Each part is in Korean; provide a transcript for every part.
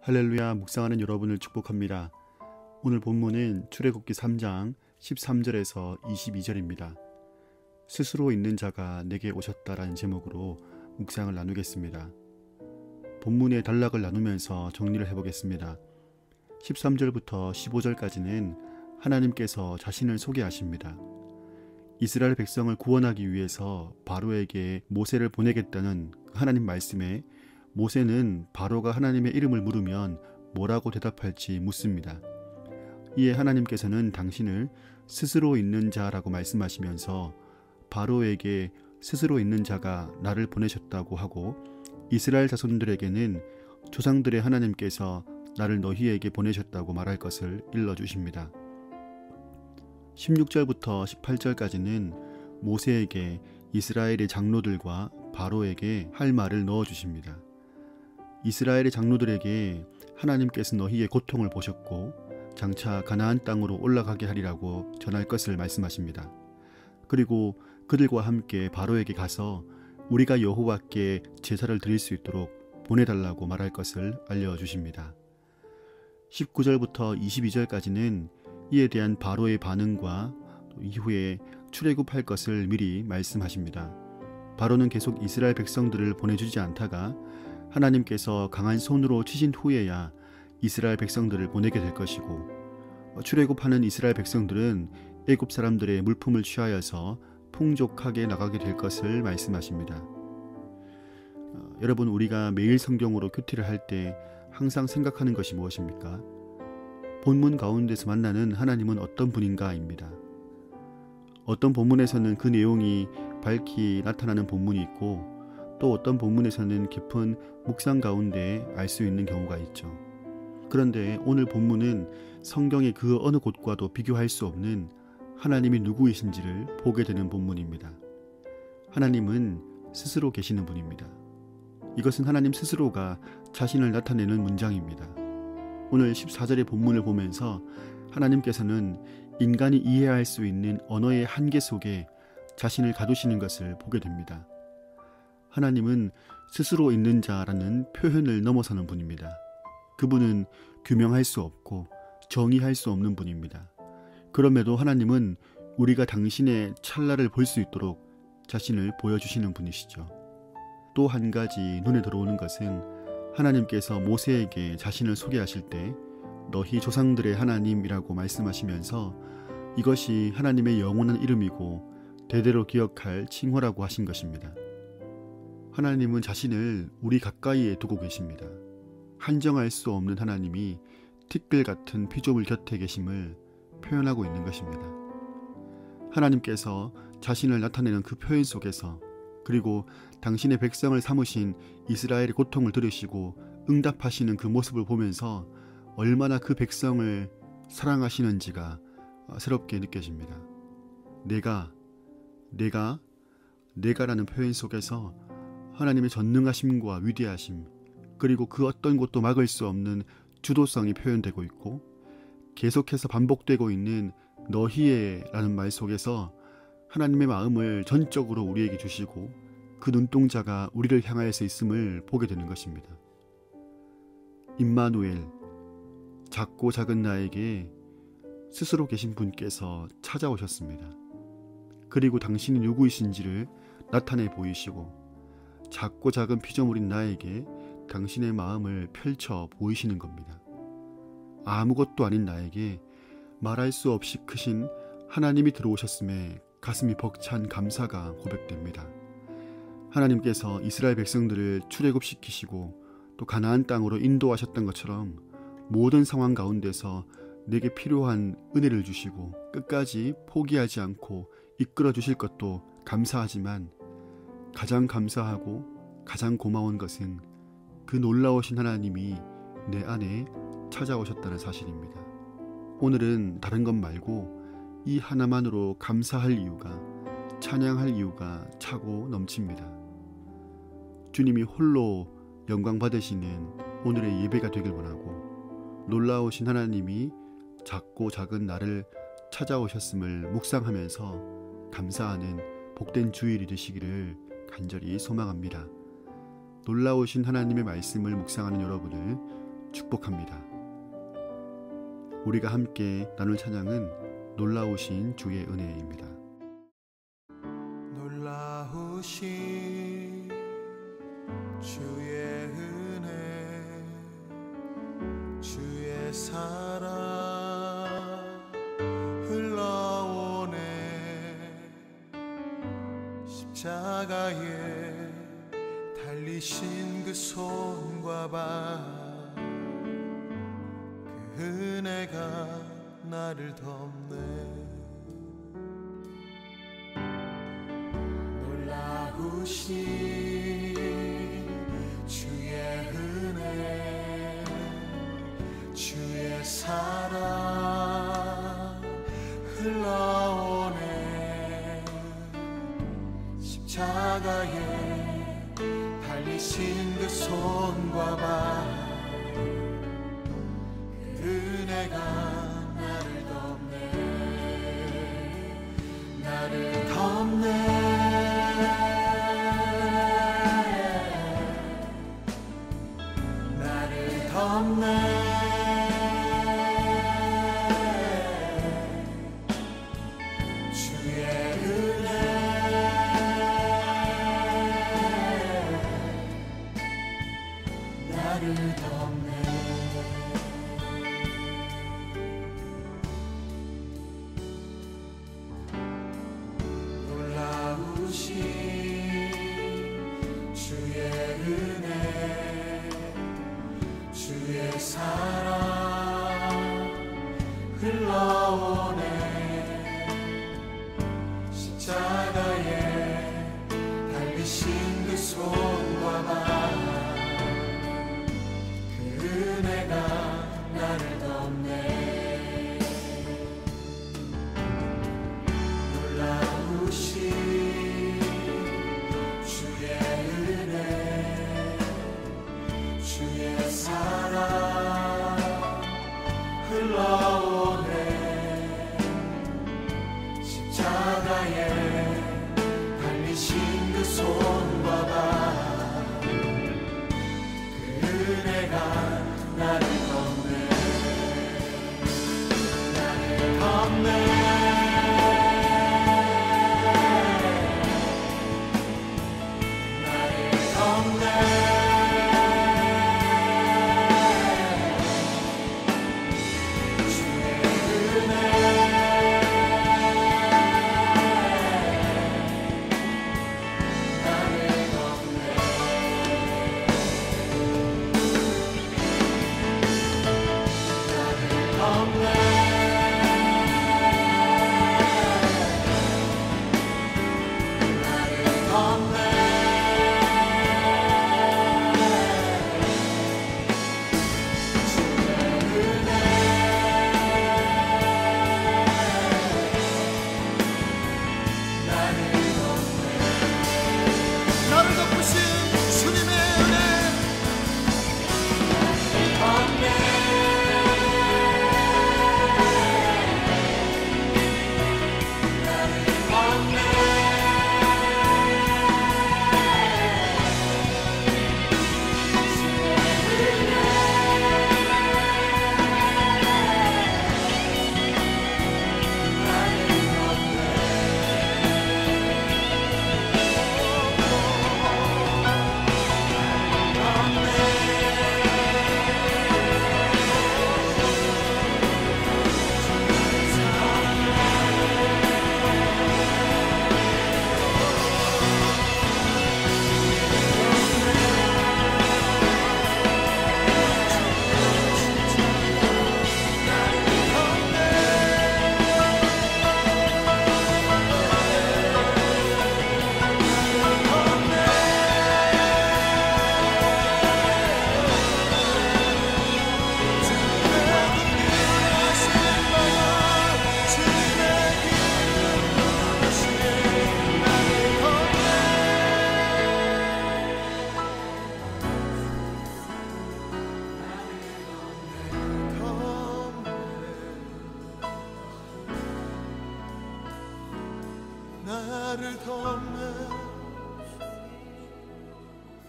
할렐루야, 묵상하는 여러분을 축복합니다. 오늘 본문은 출애굽기 3장 13절에서 22절입니다. 스스로 있는 자가 내게 오셨다라는 제목으로 묵상을 나누겠습니다. 본문의 단락을 나누면서 정리를 해보겠습니다. 13절부터 15절까지는 하나님께서 자신을 소개하십니다. 이스라엘 백성을 구원하기 위해서 바로에게 모세를 보내겠다는 하나님 말씀에 모세는 바로가 하나님의 이름을 물으면 뭐라고 대답할지 묻습니다. 이에 하나님께서는 당신을 스스로 있는 자라고 말씀하시면서 바로에게 스스로 있는 자가 나를 보내셨다고 하고 이스라엘 자손들에게는 조상들의 하나님께서 나를 너희에게 보내셨다고 말할 것을 일러주십니다. 16절부터 18절까지는 모세에게 이스라엘의 장로들과 바로에게 할 말을 넣어주십니다. 이스라엘의 장로들에게 하나님께서 너희의 고통을 보셨고 장차 가나안 땅으로 올라가게 하리라고 전할 것을 말씀하십니다. 그리고 그들과 함께 바로에게 가서 우리가 여호와께 제사를 드릴 수 있도록 보내달라고 말할 것을 알려주십니다. 19절부터 22절까지는 이에 대한 바로의 반응과 이후에 출애굽할 것을 미리 말씀하십니다. 바로는 계속 이스라엘 백성들을 보내주지 않다가 하나님께서 강한 손으로 치신 후에야 이스라엘 백성들을 보내게 될 것이고 출애굽하는 이스라엘 백성들은 애굽 사람들의 물품을 취하여서 풍족하게 나가게 될 것을 말씀하십니다. 여러분, 우리가 매일 성경으로 큐티를 할 때 항상 생각하는 것이 무엇입니까? 본문 가운데서 만나는 하나님은 어떤 분인가입니다. 어떤 본문에서는 그 내용이 밝히 나타나는 본문이 있고 또 어떤 본문에서는 깊은 묵상 가운데 알 수 있는 경우가 있죠. 그런데 오늘 본문은 성경의 그 어느 곳과도 비교할 수 없는 하나님이 누구이신지를 보게 되는 본문입니다. 하나님은 스스로 계시는 분입니다. 이것은 하나님 스스로가 자신을 나타내는 문장입니다. 오늘 14절의 본문을 보면서 하나님께서는 인간이 이해할 수 있는 언어의 한계 속에 자신을 가두시는 것을 보게 됩니다. 하나님은 스스로 있는 자라는 표현을 넘어서는 분입니다. 그분은 규명할 수 없고 정의할 수 없는 분입니다. 그럼에도 하나님은 우리가 당신의 찰나를 볼 수 있도록 자신을 보여주시는 분이시죠. 또 한 가지 눈에 들어오는 것은 하나님께서 모세에게 자신을 소개하실 때 너희 조상들의 하나님이라고 말씀하시면서 이것이 하나님의 영원한 이름이고 대대로 기억할 칭호라고 하신 것입니다. 하나님은 자신을 우리 가까이에 두고 계십니다. 한정할 수 없는 하나님이 티끌 같은 피조물 곁에 계심을 표현하고 있는 것입니다. 하나님께서 자신을 나타내는 그 표현 속에서 그리고 당신의 백성을 삼으신 이스라엘의 고통을 들으시고 응답하시는 그 모습을 보면서 얼마나 그 백성을 사랑하시는지가 새롭게 느껴집니다. 내가라는 표현 속에서 하나님의 전능하심과 위대하심 그리고 그 어떤 것도 막을 수 없는 주도성이 표현되고 있고 계속해서 반복되고 있는 너희의 라는 말 속에서 하나님의 마음을 전적으로 우리에게 주시고 그 눈동자가 우리를 향하여서 있음을 보게 되는 것입니다. 임마누엘, 작고 작은 나에게 스스로 계신 분께서 찾아오셨습니다. 그리고 당신이 누구이신지를 나타내 보이시고 작고 작은 피조물인 나에게 당신의 마음을 펼쳐 보이시는 겁니다. 아무것도 아닌 나에게 말할 수 없이 크신 하나님이 들어오셨음에 가슴이 벅찬 감사가 고백됩니다. 하나님께서 이스라엘 백성들을 출애굽시키시고 또 가나안 땅으로 인도하셨던 것처럼 모든 상황 가운데서 내게 필요한 은혜를 주시고 끝까지 포기하지 않고 이끌어 주실 것도 감사하지만 가장 감사하고 가장 고마운 것은 그 놀라우신 하나님이 내 안에 찾아오셨다는 사실입니다. 오늘은 다른 것 말고 이 하나만으로 감사할 이유가, 찬양할 이유가 차고 넘칩니다. 주님이 홀로 영광 받으시는 오늘의 예배가 되길 원하고 놀라우신 하나님이 작고 작은 나를 찾아오셨음을 묵상하면서 감사하는 복된 주일이 되시기를 간절히 소망합니다. 놀라우신 하나님의 말씀을 묵상하는 여러분을 축복합니다. 우리가 함께 나눌 찬양은 놀라우신 주의 은혜입니다. 놀라우신 주의 은혜, 주의 사랑 흘러오네. 십자가에 달리신 그 손과 발, 그 은혜가 나를 덮네. 놀라우신 주의 은혜, 주의 사랑 흘러오네. 십자가에 달리신 그 손과 발, 은혜가 나를 덮네. 나를 덮네. 나를 덮네. 주의 은혜, 나를 덮네. 주의 은혜, 주의 사랑 흘러오네. 십자가에 달리신 그 손과 발, 그 은혜가 나를 덮네. 놀라우신 주의 사랑 흘러오네. 십자가에 달리신 그 손과 발, 그 은혜가 나를 덮네. 나를 덮네. 나를 덮네. 나를 덮네.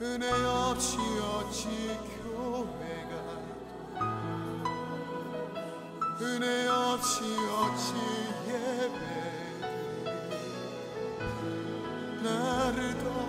은혜 없이 어찌 교회가 은혜 없이 어찌 예배 나를 더